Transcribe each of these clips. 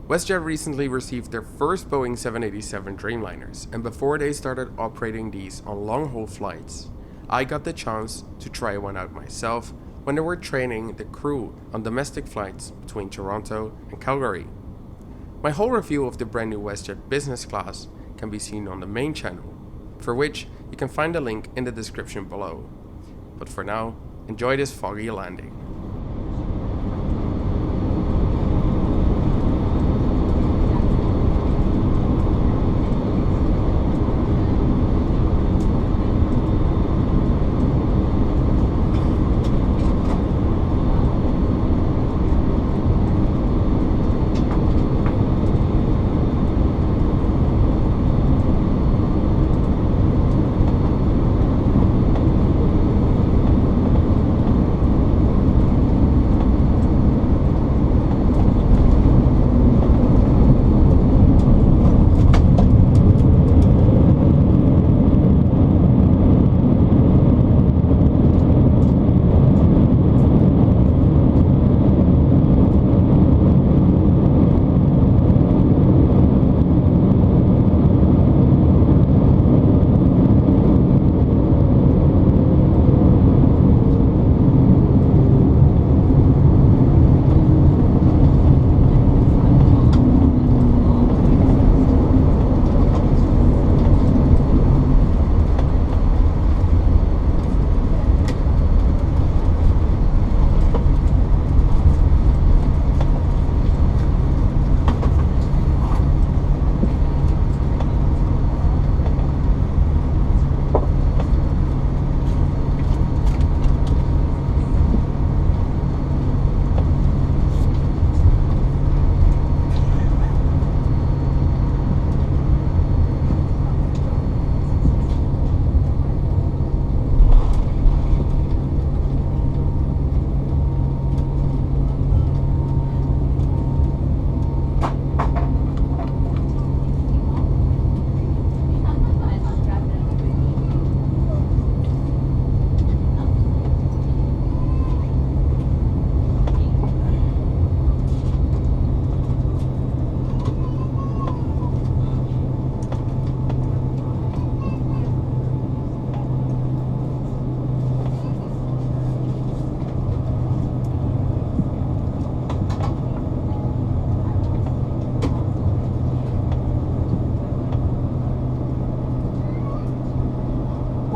WestJet recently received their first Boeing 787 Dreamliners, and before they started operating these on long-haul flights, I got the chance to try one out myself when they were training the crew on domestic flights between Toronto and Calgary. My whole review of the brand new WestJet business class can be seen on the main channel, for which you can find a link in the description below. But for now, enjoy this foggy landing.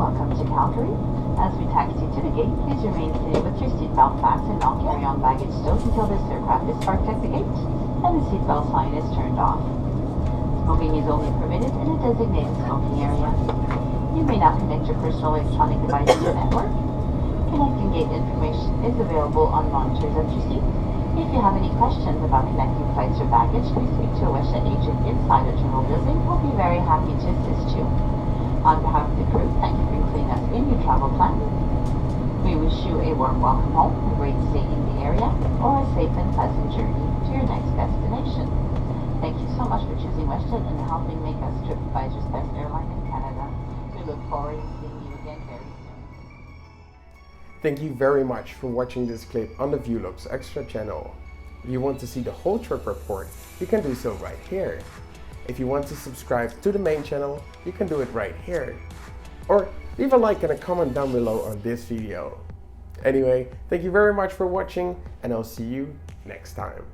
Welcome to Calgary. As we taxi to the gate, please remain seated with your seatbelt fastened and all carry-on baggage stowed until this aircraft is parked at the gate and the seatbelt sign is turned off. Smoking is only permitted in a designated smoking area. You may now connect your personal electronic device to the network. Connecting gate information is available on monitors at your seat. If you have any questions about connecting flights or baggage, please speak to a WestJet agent inside the terminal building. We'll be very happy to assist you. On behalf of the crew, thank you for including us in your travel plan. We wish you a warm welcome home, a great stay in the area, or a safe and pleasant journey to your next destination. Thank you so much for choosing WestJet and helping make us TripAdvisor's best airline in Canada. We look forward to seeing you again very soon. Thank you very much for watching this clip on the Vuelogs Extra channel. If you want to see the whole trip report, you can do so right here. If you want to subscribe to the main channel, you can do it right here. Or leave a like and a comment down below on this video. Anyway, thank you very much for watching, and I'll see you next time.